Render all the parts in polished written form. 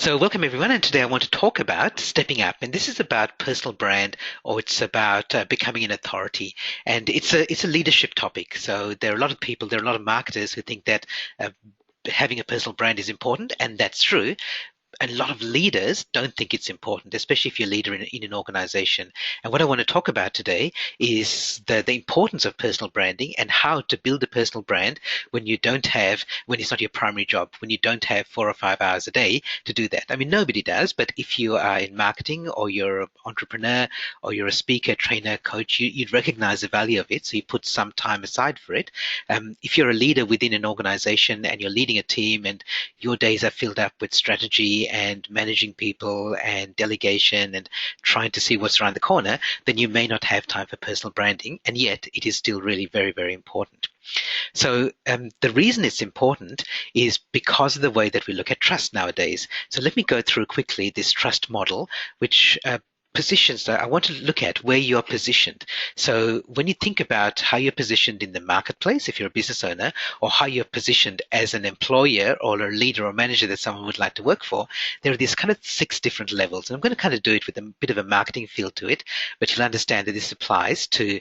So welcome everyone, and today I want to talk about stepping up, and this is about personal brand, or it's about becoming an authority, and it's a leadership topic. So there are a lot of people, there are a lot of marketers who think that having a personal brand is important, and that's true. A lot of leaders don't think it's important, especially if you're a leader in an organization. And what I want to talk about today is the importance of personal branding and how to build a personal brand when it's not your primary job, when you don't have 4 or 5 hours a day to do that. I mean, nobody does, but if you are in marketing or you're an entrepreneur or you're a speaker, trainer, coach, you'd recognize the value of it. So you put some time aside for it. If you're a leader within an organization and you're leading a team and your days are filled up with strategy and managing people and delegation and trying to see what's around the corner, then you may not have time for personal branding, and yet it is still really very, very important. So the reason it's important is because of the way that we look at trust nowadays. So let me go through quickly this trust model, which positions that I want to look at where you're positioned. So when you think about how you're positioned in the marketplace, if you're a business owner, or how you're positioned as an employer or a leader or manager that someone would like to work for, there are these kind of 6 different levels. And I'm going to kind of do it with a bit of a marketing feel to it, but you'll understand that this applies to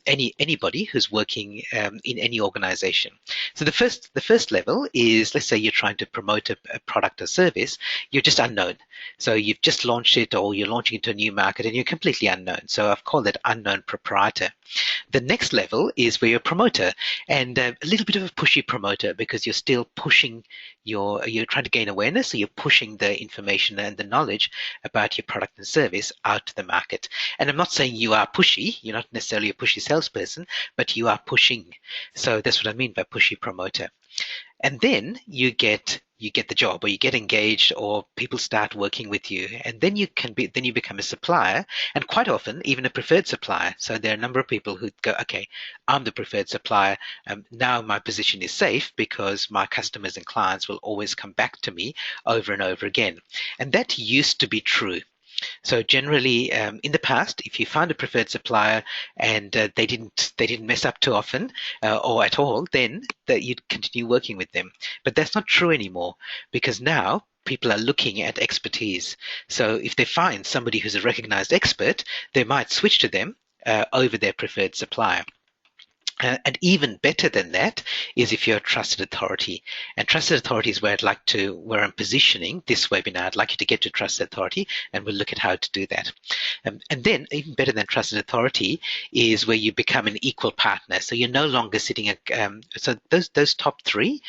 anybody who's working in any organization. So the first level is, let's say you're trying to promote a product or service, you're just unknown. So you've just launched it, or you're launching into a new market and you're completely unknown. So I've called it unknown proprietor. The next level is where you're a promoter, and a little bit of a pushy promoter, because you're still pushing you're trying to gain awareness, so you're pushing the information and the knowledge about your product and service out to the market. And I'm not saying you are pushy, you're not necessarily a pushy salesperson, but you are pushing. So that's what I mean by pushy promoter. And then you get the job, or you get engaged, or people start working with you, and then you become a supplier, and quite often even a preferred supplier. So there are a number of people who go, okay, I'm the preferred supplier. Now my position is safe because my customers and clients will always come back to me over and over again. And that used to be true. So generally, in the past, if you found a preferred supplier and they didn't mess up too often or at all, then that you'd continue working with them. But that's not true anymore, because now people are looking at expertise. So if they find somebody who's a recognized expert, they might switch to them over their preferred supplier. And even better than that is if you're a trusted authority. And trusted authority is where I'm positioning this webinar. I'd like you to get to trusted authority, and we'll look at how to do that. And then even better than trusted authority is where you become an equal partner. So you're no longer sitting so those top 3,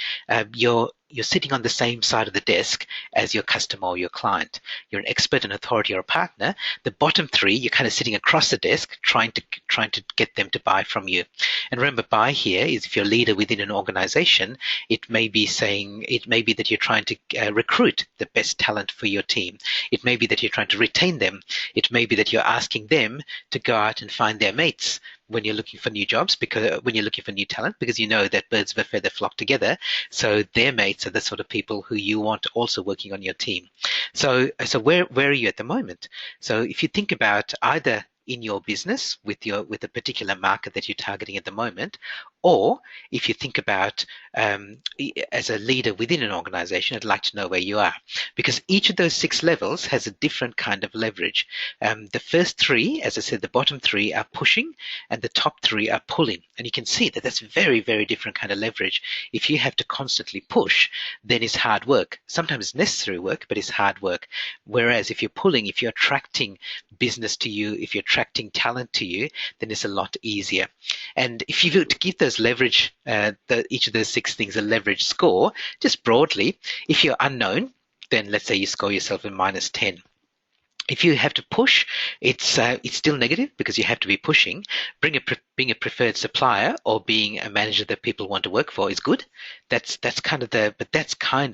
you're sitting on the same side of the desk as your customer or your client. You're an expert, an authority, or a partner. The bottom 3, you're kind of sitting across the desk trying to get them to buy from you. And remember, buy here is if you're a leader within an organization, it may be that you're trying to recruit the best talent for your team. It may be that you're trying to retain them. It may be that you're asking them to go out and find their mates when you're looking for new jobs, because when you're looking for new talent, because you know that birds of a feather flock together. So their mates are the sort of people who you want also working on your team. So where are you at the moment? So if you think about either in your business with a particular market that you're targeting at the moment, or if you think about as a leader within an organization, I'd like to know where you are, because each of those 6 levels has a different kind of leverage. The first 3, as I said, the bottom 3 are pushing, and the top 3 are pulling. And you can see that that's very, very different kind of leverage. If you have to constantly push, then it's hard work. Sometimes it's necessary work, but it's hard work. Whereas if you're pulling, if you're attracting business to you, if you're attracting talent to you, then it's a lot easier. And if you were to give those leverage, each of those 6 things a leverage score, just broadly, if you're unknown, then let's say you score yourself a -10. If you have to push, it's still negative because you have to be pushing. Being a preferred supplier or being a manager that people want to work for is good. That's kind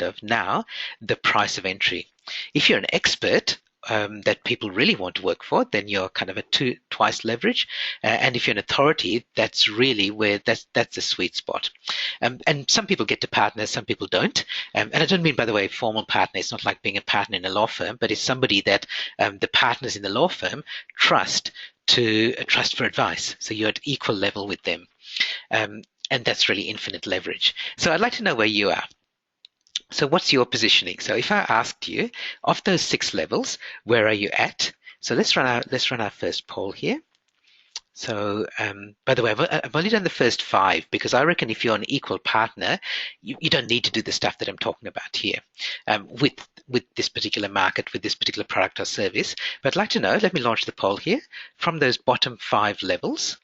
of now the price of entry. If you're an expert that people really want to work for, then you're kind of a twice leverage. And if you're an authority, that's really where that's the sweet spot. And some people get to partner, some people don't. And I don't mean, by the way, formal partner. It's not like being a partner in a law firm, but it's somebody that the partners in the law firm trust for advice. So you're at equal level with them. And that's really infinite leverage. So I'd like to know where you are. So what's your positioning? So if I asked you, of those 6 levels, where are you at? So let's run our first poll here. So, by the way, I've only done the first 5 because I reckon if you're an equal partner, you don't need to do the stuff that I'm talking about here with this particular market, with this particular product or service. But I'd like to know, let me launch the poll here. From those bottom 5 levels,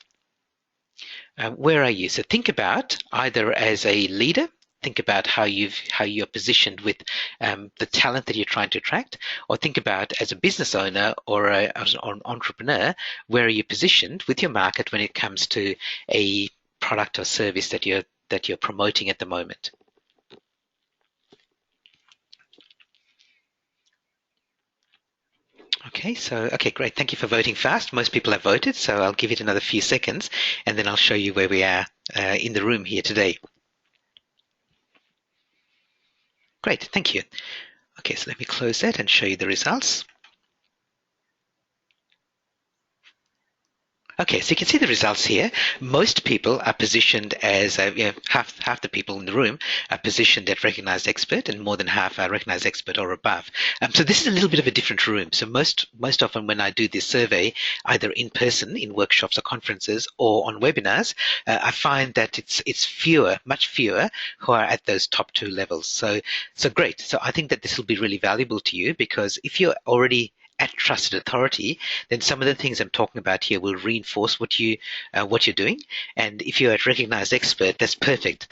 where are you? So think about either as a leader, think about how you're positioned with the talent that you're trying to attract, or think about as a business owner or as an entrepreneur, where are you positioned with your market when it comes to a product or service that you're promoting at the moment. Okay, great. Thank you for voting fast. Most people have voted, so I'll give it another few seconds, and then I'll show you where we are in the room here today. Great, thank you. Okay, so let me close that and show you the results. Okay, so you can see the results here. Most people are positioned as, half the people in the room are positioned at recognized expert, and more than half are recognized expert or above. So this is a little bit of a different room. So most often when I do this survey, either in person in workshops or conferences or on webinars, I find that it's fewer, much fewer, who are at those top 2 levels. So great. So I think that this will be really valuable to you, because if you're already at trusted authority, then some of the things I'm talking about here will reinforce what you're doing. And if you're a recognized expert, that's perfect.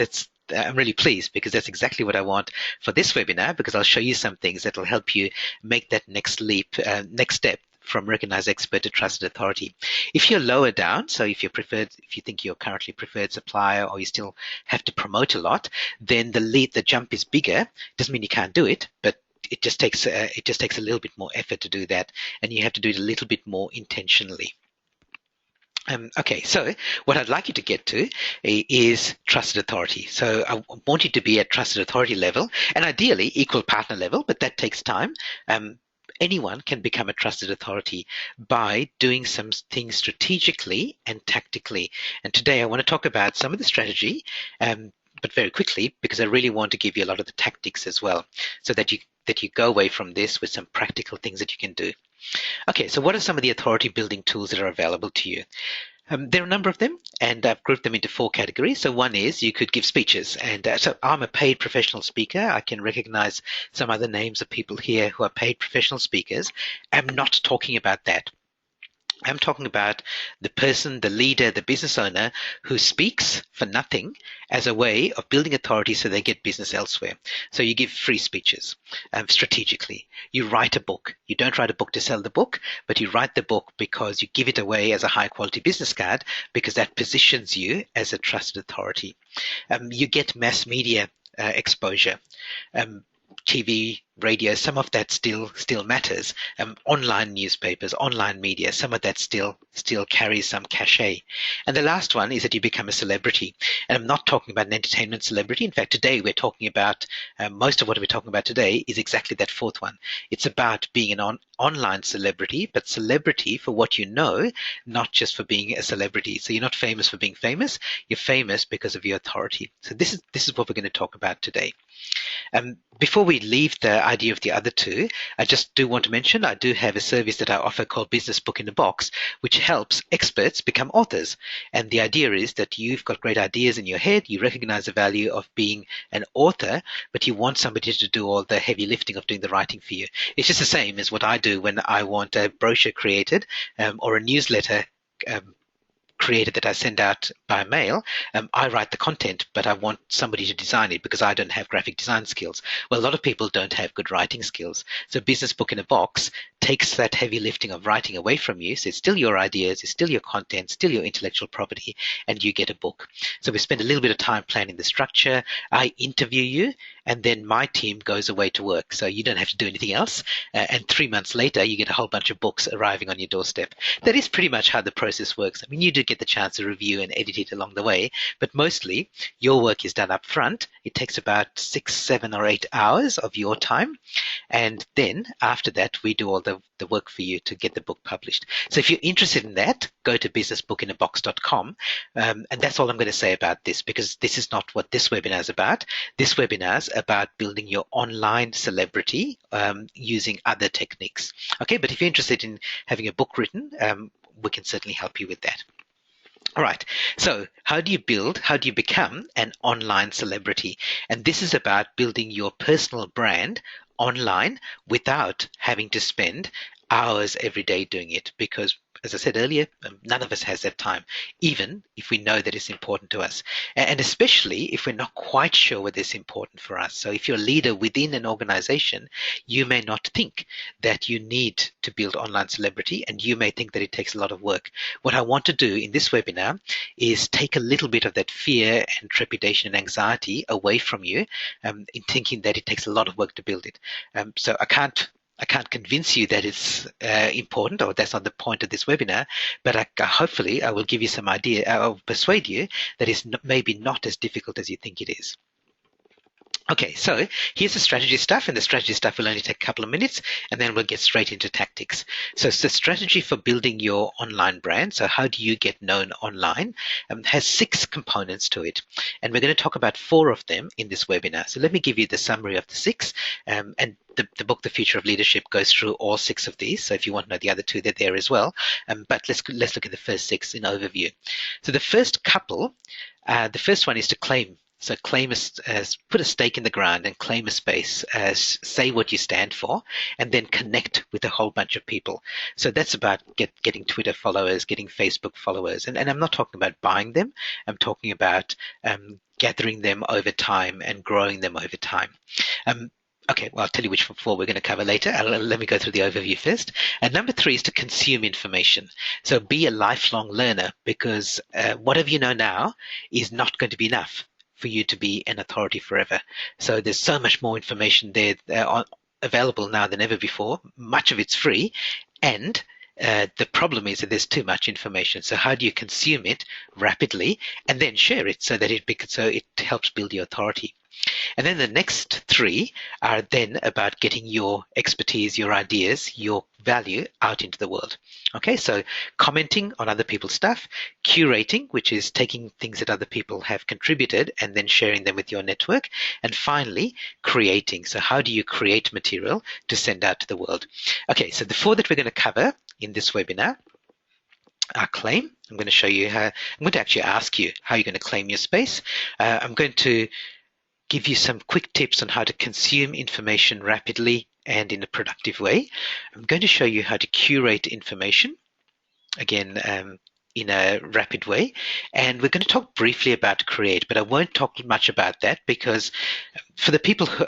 I'm really pleased, because that's exactly what I want for this webinar, because I'll show you some things that will help you make that next leap, next step from recognized expert to trusted authority. If you're lower down, so if you think you're currently preferred supplier, or you still have to promote a lot, then the jump is bigger. Doesn't mean you can't do it, but it just takes a little bit more effort to do that, and you have to do it a little bit more intentionally. Okay, so what I'd like you to get to is trusted authority. So I want you to be at trusted authority level, and ideally equal partner level, but that takes time. Anyone can become a trusted authority by doing some things strategically and tactically. And today I want to talk about some of the strategy, but very quickly, because I really want to give you a lot of the tactics as well, so that you go away from this with some practical things that you can do. Okay, so what are some of the authority building tools that are available to you? There are a number of them, and I've grouped them into 4 categories. So one is you could give speeches, and so I'm a paid professional speaker. I can recognize some other names of people here who are paid professional speakers. I'm not talking about that. I'm talking about the person, the leader, the business owner who speaks for nothing as a way of building authority so they get business elsewhere. So you give free speeches strategically. You write a book. You don't write a book to sell the book, but you write the book because you give it away as a high quality business card, because that positions you as a trusted authority. You get mass media exposure. TV, radio, some of that still matters. Online newspapers, online media, some of that still carries some cachet. And the last one is that you become a celebrity. And I'm not talking about an entertainment celebrity. In fact, today we're talking about, most of what we're talking about today is exactly that 4th one. It's about being an online celebrity, but celebrity for what you know, not just for being a celebrity. So you're not famous for being famous. You're famous because of your authority. So this is what we're going to talk about today. Before we leave the idea of the other 2, I just do want to mention I do have a service that I offer called Business Book in a Box, which helps experts become authors. And the idea is that you've got great ideas in your head, you recognize the value of being an author, but you want somebody to do all the heavy lifting of doing the writing for you. It's just the same as what I do when I want a brochure created or a newsletter created that I send out by mail. I write the content, but I want somebody to design it because I don't have graphic design skills. Well, a lot of people don't have good writing skills. So Business Book in a Box takes that heavy lifting of writing away from you. So it's still your ideas, it's still your content, still your intellectual property, and you get a book. So we spend a little bit of time planning the structure. I interview you, and then my team goes away to work. So you don't have to do anything else. And 3 months later, you get a whole bunch of books arriving on your doorstep. That is pretty much how the process works. I mean, you do get the chance to review and edit it along the way, but mostly your work is done up front. It takes about 6, 7, or 8 hours of your time, And then after that, we do all the work for you to get the book published. So if you're interested in that, go to businessbookinabox.com. And that's all I'm going to say about this, because this is not what this webinar is about. This webinar is about building your online celebrity using other techniques. Okay, but if you're interested in having a book written, we can certainly help you with that. All right. So how do you become an online celebrity? And this is about building your personal brand online without having to spend hours every day doing it, because as I said earlier, none of us has that time, even if we know that it's important to us. And especially if we're not quite sure whether it's important for us. So if you're a leader within an organization, you may not think that you need to build online celebrity, and you may think that it takes a lot of work. What I want to do in this webinar is take a little bit of that fear and trepidation and anxiety away from you in thinking that it takes a lot of work to build it. So I can't convince you that it's important, or that's not the point of this webinar, but hopefully I will give you some idea, I'll persuade you that it's maybe not as difficult as you think it is. Okay, so here's the strategy stuff, and the strategy stuff will only take a couple of minutes, and then we'll get straight into tactics. So it's the strategy for building your online brand. So how do you get known online? Has 6 components to it, and we're going to talk about 4 of them in this webinar. So let me give you the summary of the 6, and the book, The Future of Leadership, goes through all 6 of these. So if you want to know the other 2, they're there as well. But let's look at the first 6 in overview. So the first couple, the first one is to claim. So claim put a stake in the ground and claim a space, say what you stand for, and then connect with a whole bunch of people. So that's about getting Twitter followers, getting Facebook followers. And I'm not talking about buying them. I'm talking about gathering them over time and growing them over time. Okay, well, I'll tell you which 4 we're going to cover later. Let me go through the overview first. And number 3 is to consume information. So be a lifelong learner, because whatever you know now is not going to be enough for you to be an authority forever. So there's so much more information there available now than ever before. Much of it's free, and the problem is that there's too much information. So how do you consume it rapidly and then share it so that it helps build your authority? And then the next 3 are then about getting your expertise, your ideas, your value out into the world. Okay, so commenting on other people's stuff, curating, which is taking things that other people have contributed and then sharing them with your network, and finally, creating. So how do you create material to send out to the world? Okay, so the 4 that we're going to cover in this webinar are claim. I'm going to show you how, I'm going to actually ask you how you're going to claim your space. I'm going to give you some quick tips on how to consume information rapidly and in a productive way. I'm going to show you how to curate information, again, in a rapid way. And we're going to talk briefly about create, but I won't talk much about that, because for the people who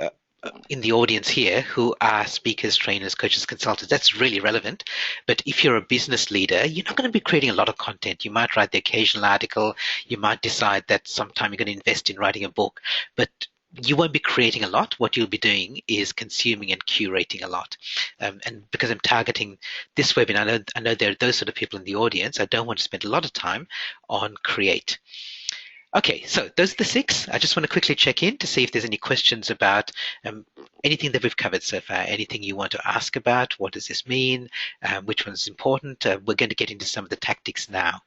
in the audience here who are speakers, trainers, coaches, consultants, that's really relevant. But if you're a business leader, you're not going to be creating a lot of content. You might write the occasional article. You might decide that sometime you're going to invest in writing a book, but you won't be creating a lot. What you'll be doing is consuming and curating a lot. And because I'm targeting this webinar, I know there are those sort of people in the audience. I don't want to spend a lot of time on create. Okay, so those are the 6. I just want to quickly check in to see if there's any questions about anything that we've covered so far, anything you want to ask about. What does this mean? Which one's important? We're going to get into some of the tactics now.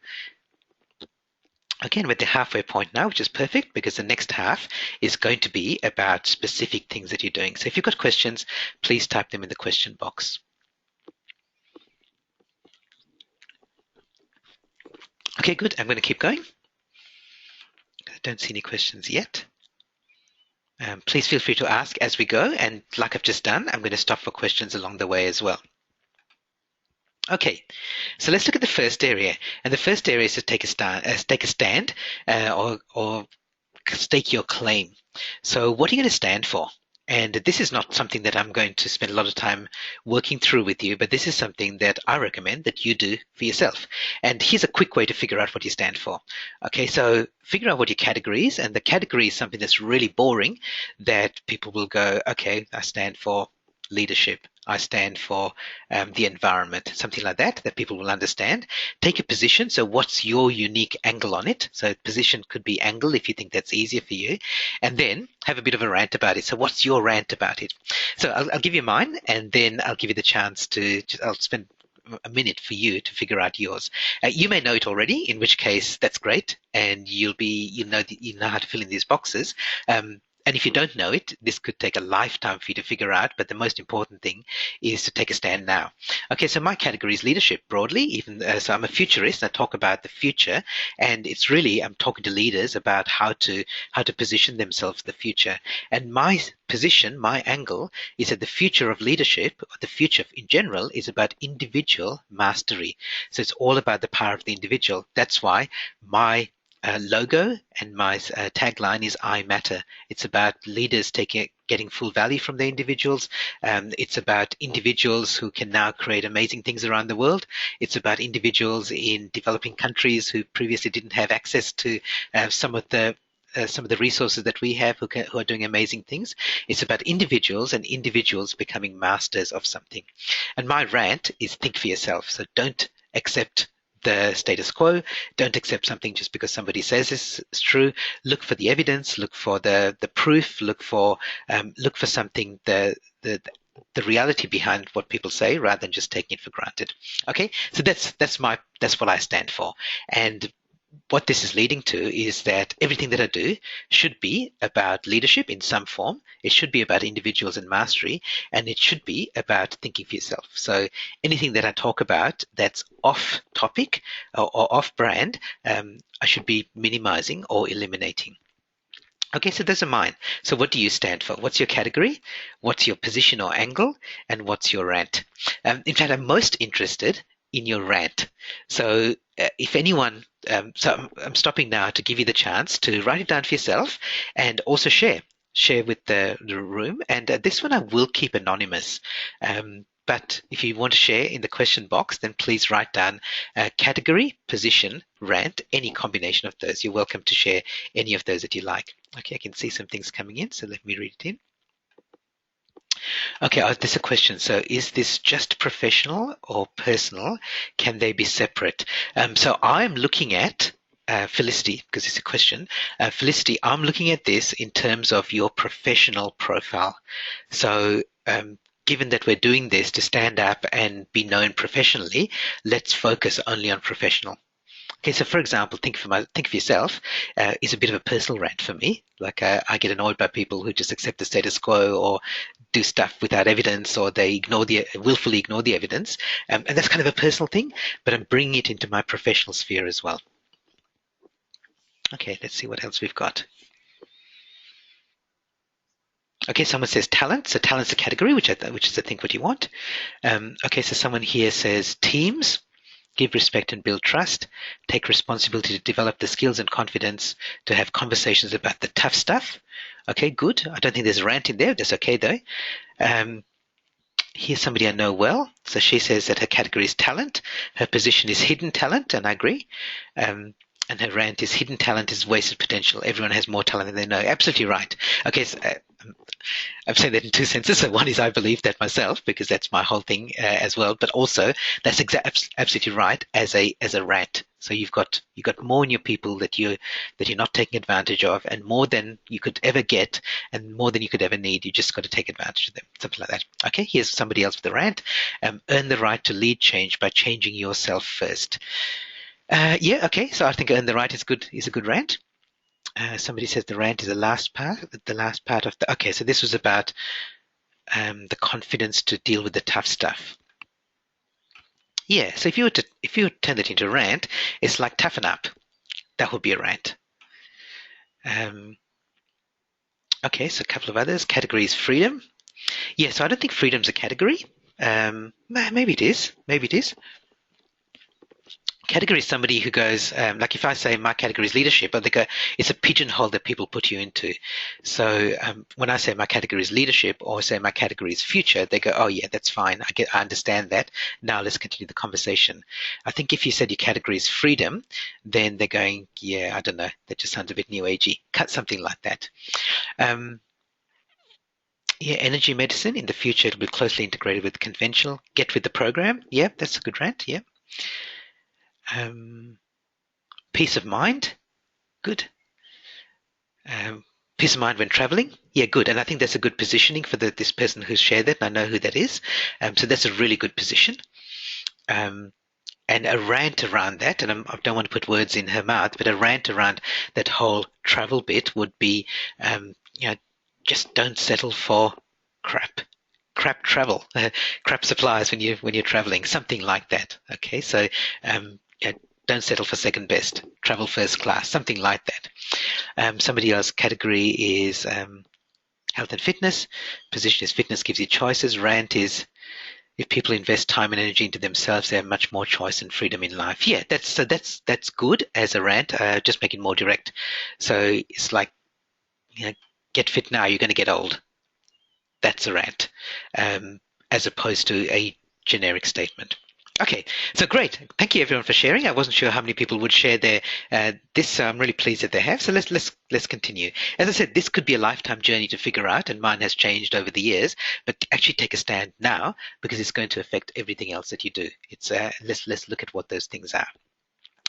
Again, we're at the halfway point now, which is perfect, because the next half is going to be about specific things that you're doing. So if you've got questions, please type them in the question box. Okay, good. I'm going to keep going. I don't see any questions yet. Please feel free to ask as we go. And like I've just done, I'm going to stop for questions along the way as well. Okay, so let's look at the first area. And the first area is to take a stand or stake your claim. So what are you going to stand for? And this is not something that I'm going to spend a lot of time working through with you, but this is something that I recommend that you do for yourself. And here's a quick way to figure out what you stand for. Okay, so figure out what your category is, and the category is something that's really boring that people will go, okay, I stand for leadership. I stand for the environment, something like that, that people will understand. Take a position. So, what's your unique angle on it? So, position could be angle if you think that's easier for you. And then have a bit of a rant about it. So, what's your rant about it? So, I'll give you mine, and then I'll give you the chance to, I'll spend a minute for you to figure out yours. You may know it already, in which case that's great, and you know how to fill in these boxes. And if you don't know it, this could take a lifetime for you to figure out. But the most important thing is to take a stand now. Okay, so my category is leadership broadly. Even so, I'm a futurist. I talk about the future, and it's really I'm talking to leaders about how to position themselves for the future. And my position, my angle, is that the future of leadership, or the future in general, is about individual mastery. So it's all about the power of the individual. That's why my logo and my tagline is I matter. It's about leaders getting full value from their individuals. It's about individuals who can now create amazing things around the world. It's about individuals in developing countries who previously didn't have access to some of the resources that we have who are doing amazing things. It's about individuals and individuals becoming masters of something. And my rant is think for yourself. So don't accept the status quo. Don't accept something just because somebody says it's true. Look for the evidence. Look for the proof. Look for something the reality behind what people say, rather than just taking it for granted. Okay, so that's what I stand for. And what this is leading to is that everything that I do should be about leadership in some form. It should be about individuals and mastery, and it should be about thinking for yourself. So anything that I talk about that's off topic or off brand, I should be minimizing or eliminating. Okay, so those are mine. So what do you stand for? What's your category? What's your position or angle? And what's your rant? In fact, I'm most interested in your rant. So if anyone, I'm stopping now to give you the chance to write it down for yourself and also share with the room. And this one I will keep anonymous. But if you want to share in the question box, then please write down category, position, rant, any combination of those. You're welcome to share any of those that you like. Okay, I can see some things coming in, so let me read it in. Okay, there's a question. So is this just professional or personal? Can they be separate? So I'm looking at Felicity, because it's a question. Felicity, I'm looking at this in terms of your professional profile. So given that we're doing this to stand up and be known professionally, let's focus only on professional. Okay, so for example, think for yourself is a bit of a personal rant for me. Like I get annoyed by people who just accept the status quo or do stuff without evidence, or they willfully ignore the evidence, and that's kind of a personal thing. But I'm bringing it into my professional sphere as well. Okay, let's see what else we've got. Okay, someone says talent. So talent's a category, which is I think what you want. Okay, so someone here says teams. Give respect and build trust. Take responsibility to develop the skills and confidence to have conversations about the tough stuff. Okay, good. I don't think there's a rant in there. That's okay though. Here's somebody I know well. So she says that her category is talent. Her position is hidden talent, and I agree. And her rant is hidden talent is wasted potential. Everyone has more talent than they know. Absolutely right. Okay, so I'm saying that in two senses. So one is I believe that myself, because that's my whole thing as well. But also that's absolutely right as a rant. So you've got more in your people that you're not taking advantage of, and more than you could ever get, and more than you could ever need. You just got to take advantage of them, something like that. Okay, here's somebody else with a rant. Earn the right to lead change by changing yourself first. Yeah, okay. So I think earn the right is a good rant. Somebody says the rant is the last part of the. Okay, so this was about the confidence to deal with the tough stuff. Yeah, so if you were to turn that into a rant, it's like toughen up. That would be a rant. Okay, so a couple of others. Category is freedom. Yeah, so I don't think freedom's a category. Maybe it is. Maybe it is. Category is somebody who goes, like if I say my category is leadership, they go, it's a pigeonhole that people put you into. So when I say my category is leadership, or say my category is future, they go, oh yeah, that's fine. I understand that. Now let's continue the conversation. I think if you said your category is freedom, then they're going, yeah, I don't know. That just sounds a bit new agey. Cut something like that. Yeah, energy medicine. In the future, it'll be closely integrated with conventional. Get with the program. Yeah, that's a good rant. Yeah. Um, peace of mind. Good. Um, peace of mind when traveling. Yeah, good. And I think that's a good positioning for this person who's shared that. And I know who that is. So that's a really good position. Um, and a rant around that, and I don't want to put words in her mouth, but a rant around that whole travel bit would be, you know, just don't settle for crap, crap travel, crap supplies when you're traveling, something like that. Okay, so don't settle for second best, travel first class, something like that. Somebody else's category is health and fitness. Position is fitness gives you choices. Rant is if people invest time and energy into themselves, they have much more choice and freedom in life. Yeah, that's good as a rant. Just make it more direct. So it's like, get fit now, you're going to get old. That's a rant, as opposed to a generic statement. Okay, so great. Thank you everyone for sharing. I wasn't sure how many people would share their this. So I'm really pleased that they have. So let's continue. As I said, this could be a lifetime journey to figure out, and mine has changed over the years. But actually, take a stand now because it's going to affect everything else that you do. It's let's look at what those things are.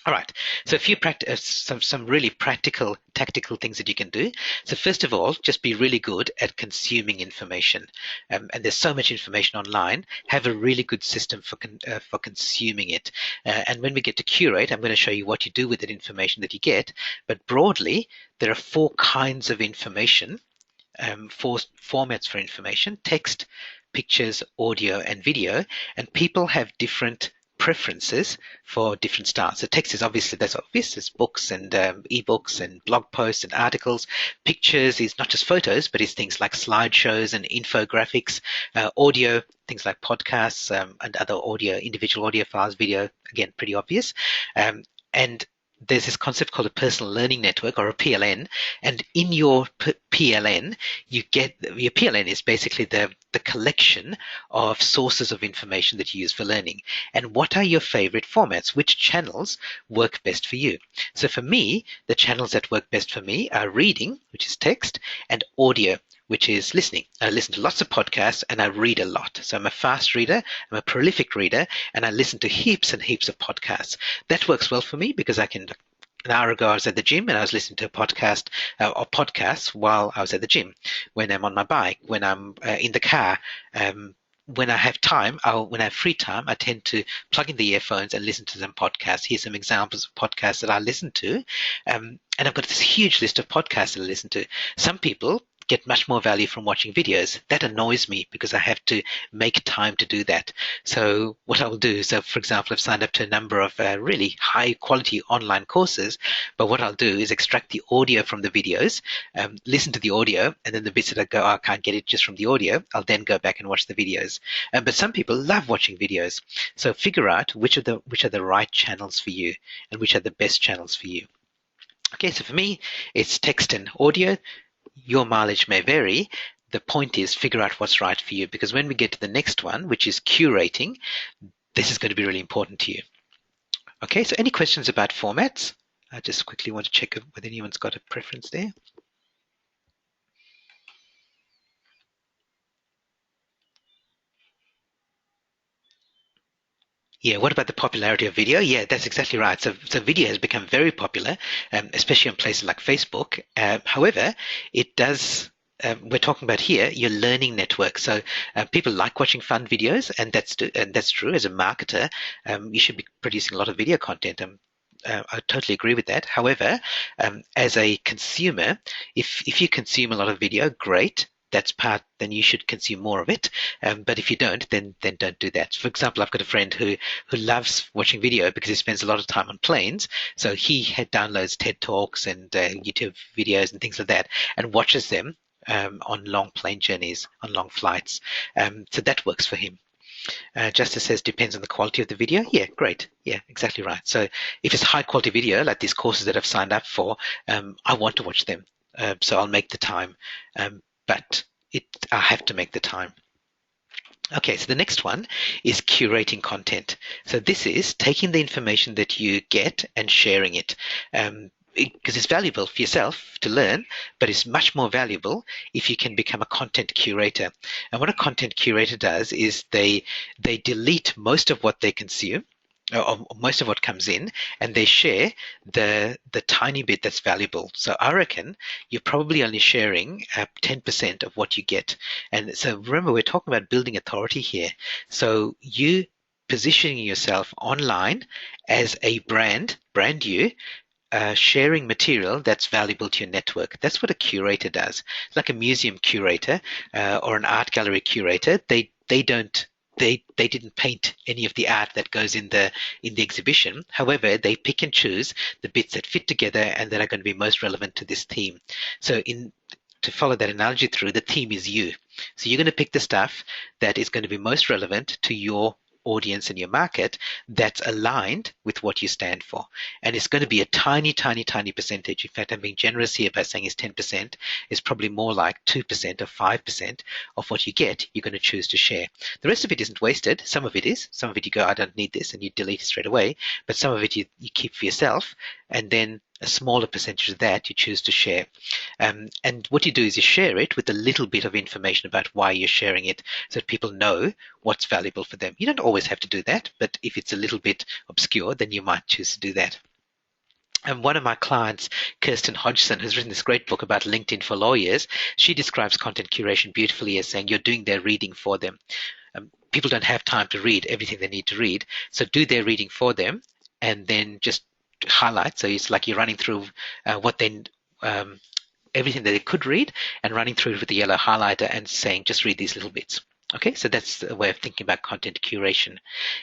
All right. So a few some really practical, tactical things that you can do. So first of all, just be really good at consuming information. And there's so much information online. Have a really good system for consuming it. And when we get to curate, I'm going to show you what you do with that information that you get. But broadly, there are four kinds of information, four formats for information: text, pictures, audio, and video. And people have different preferences for different styles. So text is obviously, that's obvious. It's books and ebooks and blog posts and articles. Pictures is not just photos, but it's things like slideshows and infographics. Audio, things like podcasts and other audio, individual audio files. Video, again, pretty obvious. And there's this concept called a personal learning network, or a PLN. And in your PLN, you get your PLN is basically the collection of sources of information that you use for learning. And what are your favorite formats? Which channels work best for you? So for me, the channels that work best for me are reading, which is text, and audio, which is listening. I listen to lots of podcasts and I read a lot. So I'm a fast reader, I'm a prolific reader, and I listen to heaps and heaps of podcasts. That works well for me because I can. An hour ago, I was at the gym and I was listening to a podcast or podcasts while I was at the gym. When I'm on my bike, when I'm in the car, when I have time, when I have free time, I tend to plug in the earphones and listen to some podcasts. Here's some examples of podcasts that I listen to. And I've got this huge list of podcasts that I listen to. Some people get much more value from watching videos. That annoys me because I have to make time to do that. So what I'll do, so for example, I've signed up to a number of really high quality online courses, but what I'll do is extract the audio from the videos, listen to the audio, and then the bits that I go, oh, I can't get it just from the audio, I'll then go back and watch the videos. But some people love watching videos. So figure out which are the right channels for you and which are the best channels for you. Okay, so for me, it's text and audio. Your mileage may vary. The point is figure out what's right for you, because when we get to the next one, which is curating, this is going to be really important to you. Okay, so any questions about formats? I just quickly want to check whether anyone's got a preference there. Yeah, what about the popularity of video? Yeah, that's exactly right. So video has become very popular, especially on places like Facebook. However, it does. We're talking about here your learning network. So people like watching fun videos, and that's true. As a marketer, you should be producing a lot of video content. I totally agree with that. However, as a consumer, if you consume a lot of video, great. That's part. Then you should consume more of it. But if you don't, then don't do that. For example, I've got a friend who loves watching video because he spends a lot of time on planes. So he downloads TED Talks and YouTube videos and things like that, and watches them on long plane journeys, on long flights. So that works for him. Justice says depends on the quality of the video. Yeah, great. Yeah, exactly right. So if it's high quality video, like these courses that I've signed up for, I want to watch them. So I'll make the time. But I have to make the time. Okay, so the next one is curating content. So this is taking the information that you get and sharing it. because it's valuable for yourself to learn, but it's much more valuable if you can become a content curator. And what a content curator does is they delete most of what they consume, or most of what comes in, and they share the tiny bit that's valuable. So I reckon you're probably only sharing 10% of what you get. And so remember, we're talking about building authority here. So you positioning yourself online as a brand new, sharing material that's valuable to your network. That's what a curator does. It's like a museum curator or an art gallery curator. They didn't paint any of the art that goes in the exhibition. However, they pick and choose the bits that fit together and that are going to be most relevant to this theme. So to follow that analogy through, the theme is you. So you're going to pick the stuff that is going to be most relevant to your audience and your market, that's aligned with what you stand for. And it's going to be a tiny, tiny, tiny percentage. In fact, I'm being generous here by saying it's 10%. It's probably more like 2% or 5% of what you get, you're going to choose to share. The rest of it isn't wasted. Some of it is. Some of it you go, I don't need this, and you delete it straight away. But some of it you keep for yourself, and then a smaller percentage of that you choose to share. And what you do is you share it with a little bit of information about why you're sharing it, so that people know what's valuable for them. You don't always have to do that, but if it's a little bit obscure, then you might choose to do that. And one of my clients, Kirsten Hodgson, has written this great book about LinkedIn for lawyers. She describes content curation beautifully as saying you're doing their reading for them. People don't have time to read everything they need to read, so do their reading for them and then just highlight. So it's like you're running through what then everything that they could read and running through it with the yellow highlighter and saying, just read these little bits. Okay, so that's a way of thinking about content curation.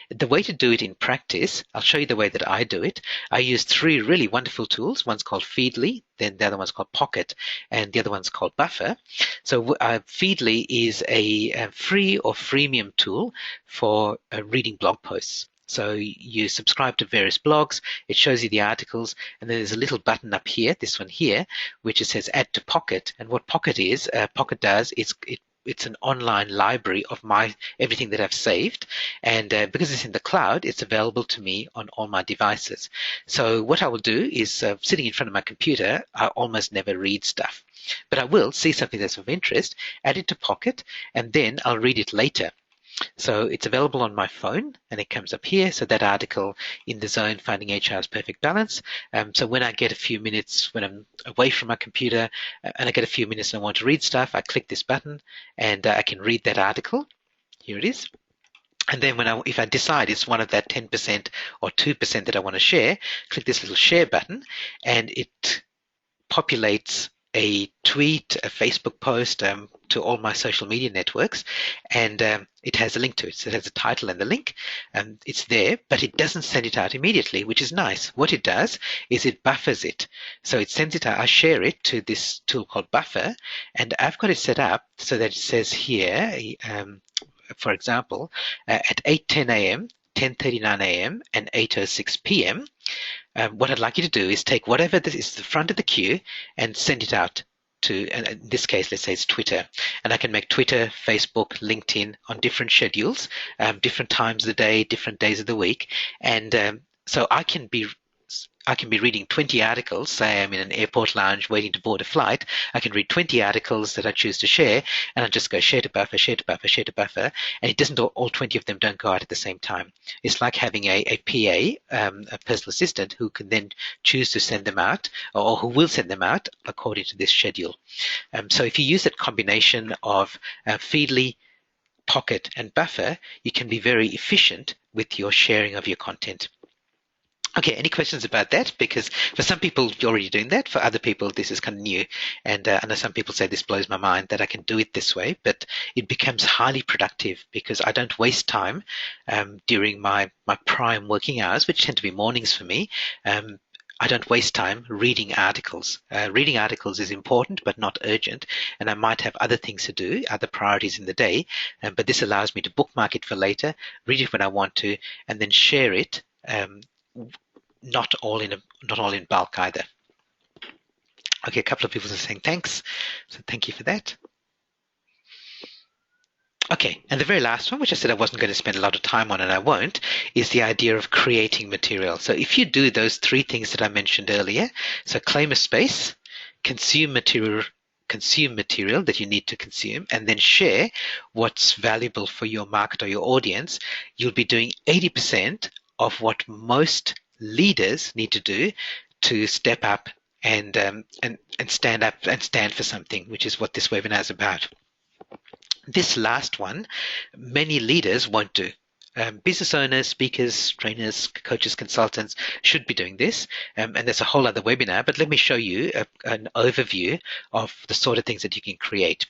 The way to do it in practice, I'll show you the way that I do it. I use three really wonderful tools. One's called Feedly, then the other one's called Pocket, and the other one's called Buffer. So Feedly is a free or freemium tool for reading blog posts. So you subscribe to various blogs, it shows you the articles, and then there's a little button up here, this one here, which it says add to Pocket. And what Pocket is, Pocket does is it's an online library of everything that I've saved, and because it's in the cloud, it's available to me on all my devices. So what I will do is, sitting in front of my computer, I almost never read stuff, but I will see something that's of interest, add it to Pocket, and then I'll read it later. So it's available on my phone, and it comes up here. So that article, In the Zone, Finding HR's Perfect Balance. So when I get a few minutes, when I'm away from my computer, and I get a few minutes and I want to read stuff, I click this button, and I can read that article. Here it is. And then if I decide it's one of that 10% or 2% that I want to share, click this little share button, and it populates a tweet, a Facebook post to all my social media networks, and it has a link to it. So it has a title and the link, and it's there, but it doesn't send it out immediately, which is nice. What it does is it buffers it. So it sends it out, I share it to this tool called Buffer, and I've got it set up so that it says here, for example, at 8:10 a.m., 10:39 a.m., and 8:06 p.m., what I'd like you to do is take whatever this is the front of the queue and send it out to, and in this case, let's say it's Twitter. And I can make Twitter, Facebook, LinkedIn on different schedules, different times of the day, different days of the week. And so I can be reading 20 articles. Say I'm in an airport lounge waiting to board a flight. I can read 20 articles that I choose to share, and I just go share to Buffer, share to Buffer, share to Buffer, and it doesn't, all 20 of them don't go out at the same time. It's like having a PA, a personal assistant, who can then choose to send them out, or who will send them out according to this schedule. So if you use that combination of Feedly, Pocket, and Buffer, you can be very efficient with your sharing of your content. Okay, any questions about that? Because for some people, you're already doing that. For other people, this is kind of new. And I know some people say this blows my mind that I can do it this way, but it becomes highly productive because I don't waste time during my prime working hours, which tend to be mornings for me. I don't waste time reading articles. Reading articles is important, but not urgent. And I might have other things to do, other priorities in the day. But this allows me to bookmark it for later, read it when I want to, and then share it. Not all in bulk either. Okay, a couple of people are saying thanks, so thank you for that. Okay, and the very last one, which I said I wasn't going to spend a lot of time on, and I won't, is the idea of creating material. So if you do those three things that I mentioned earlier, so claim a space, consume material that you need to consume, and then share what's valuable for your market or your audience, you'll be doing 80% of what most leaders need to do to step up and stand up and stand for something, which is what this webinar is about. This last one, many leaders won't do. Business owners, speakers, trainers, coaches, consultants should be doing this. And there's a whole other webinar, but let me show you an overview of the sort of things that you can create.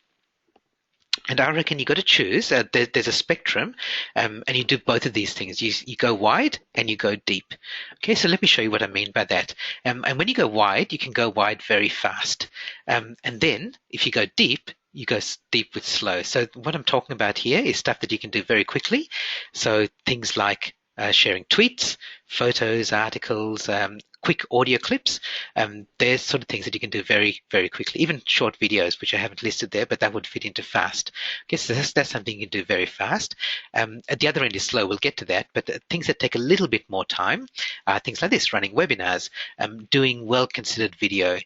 And I reckon you got to choose. There's a spectrum, and you do both of these things. You go wide and you go deep. Okay, so let me show you what I mean by that. And when you go wide, you can go wide very fast. And then if you go deep, you go deep with slow. So what I'm talking about here is stuff that you can do very quickly. So things like sharing tweets, photos, articles, quick audio clips. There's sort of things that you can do very, very quickly. Even short videos, which I haven't listed there, but that would fit into fast. Okay, so that's something you can do very fast. At the other end is slow. We'll get to that. But things that take a little bit more time are things like this: running webinars, doing well-considered video,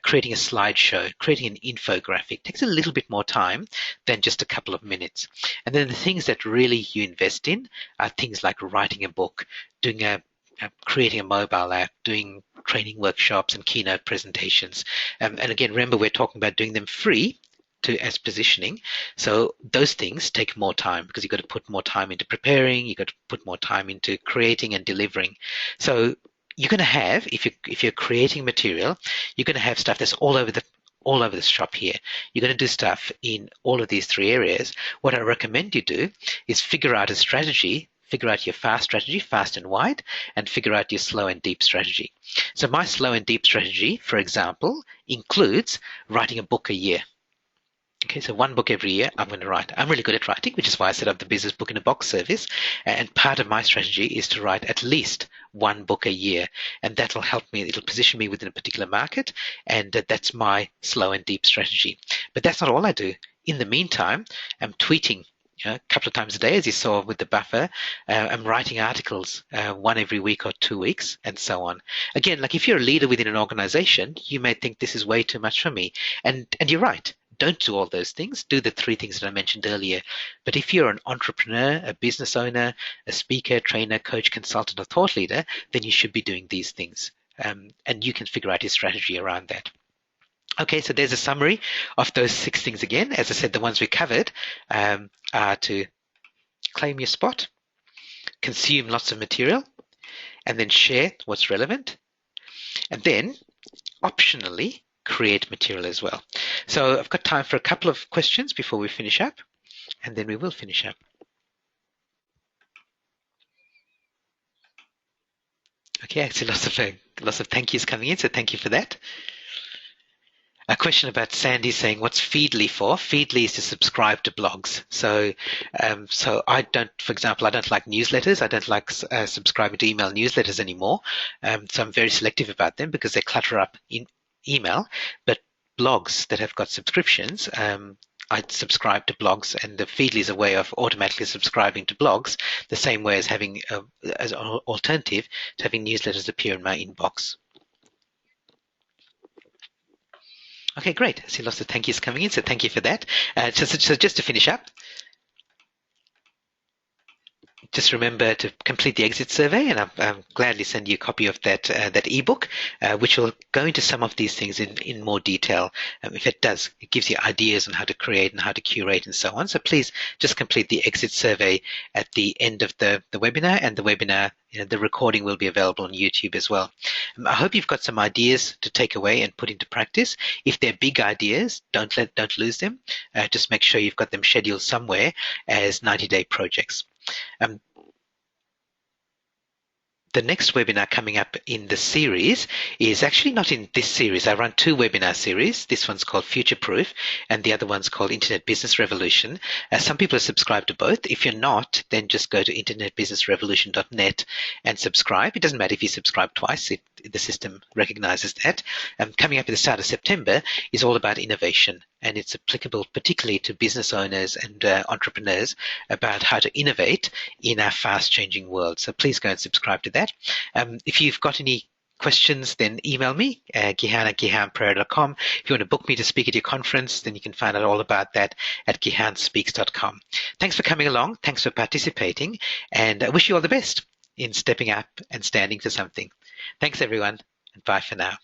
creating a slideshow, creating an infographic. Takes a little bit more time than just a couple of minutes. And then the things that really you invest in are things like writing a book, doing creating a mobile app, doing training workshops and keynote presentations. And again, remember, we're talking about doing them free as positioning. So those things take more time because you've got to put more time into preparing, you've got to put more time into creating and delivering. So you're going to have, if you're creating material, you're going to have stuff that's all over the shop here. You're going to do stuff in all of these three areas. What I recommend you do is figure out a strategy. Figure out your fast strategy, fast and wide, and figure out your slow and deep strategy. So my slow and deep strategy, for example, includes writing a book a year. Okay, so one book every year I'm going to write. I'm really good at writing, which is why I set up the Business Book in a Box service. And part of my strategy is to write at least one book a year. And that'll help me, it'll position me within a particular market. And that's my slow and deep strategy. But that's not all I do. In the meantime, I'm tweeting a couple of times a day, as you saw with the buffer. I'm writing articles one every week or 2 weeks, and so on. Again, like if you're a leader within an organization, you may think this is way too much for me. And you're right. Don't do all those things. Do the three things that I mentioned earlier. But if you're an entrepreneur, a business owner, a speaker, trainer, coach, consultant, or thought leader, then you should be doing these things. And you can figure out your strategy around that. Okay, so there's a summary of those 6 things again. As I said, the ones we covered are to claim your spot, consume lots of material, and then share what's relevant, and then optionally create material as well. So I've got time for a couple of questions before we finish up, and then we will finish up. Okay, I see lots of thank yous coming in, so thank you for that. A question about Sandy saying, what's Feedly for? Feedly is to subscribe to blogs. So I don't, for example, I don't like newsletters. I don't like subscribing to email newsletters anymore. So I'm very selective about them because they clutter up in email. But blogs that have got subscriptions, I subscribe to blogs, and the Feedly is a way of automatically subscribing to blogs, the same way as having as an alternative to having newsletters appear in my inbox. Okay, great. I see lots of thank yous coming in, so thank you for that. So just to finish up, just remember to complete the exit survey, and I'll gladly send you a copy of that ebook, which will go into some of these things in more detail. If it does, it gives you ideas on how to create and how to curate and so on. So please just complete the exit survey at the end of the webinar, and the webinar, the recording will be available on YouTube as well. I hope you've got some ideas to take away and put into practice. If they're big ideas, don't lose them. Just make sure you've got them scheduled somewhere as 90-day projects. The next webinar coming up in the series is actually not in this series. I run 2 webinar series. This one's called Future Proof, and the other one's called Internet Business Revolution. Some people are subscribed to both. If you're not, then just go to internetbusinessrevolution.net and subscribe. It doesn't matter if you subscribe twice. The system recognizes that. Coming up at the start of September is all about innovation. and it's applicable particularly to business owners and entrepreneurs about how to innovate in our fast-changing world. So please go and subscribe to that. If you've got any questions, then email me, gihan@gihanprayer.com. If you want to book me to speak at your conference, then you can find out all about that at gihanspeaks.com. Thanks for coming along. Thanks for participating. And I wish you all the best in stepping up and standing for something. Thanks, everyone, and bye for now.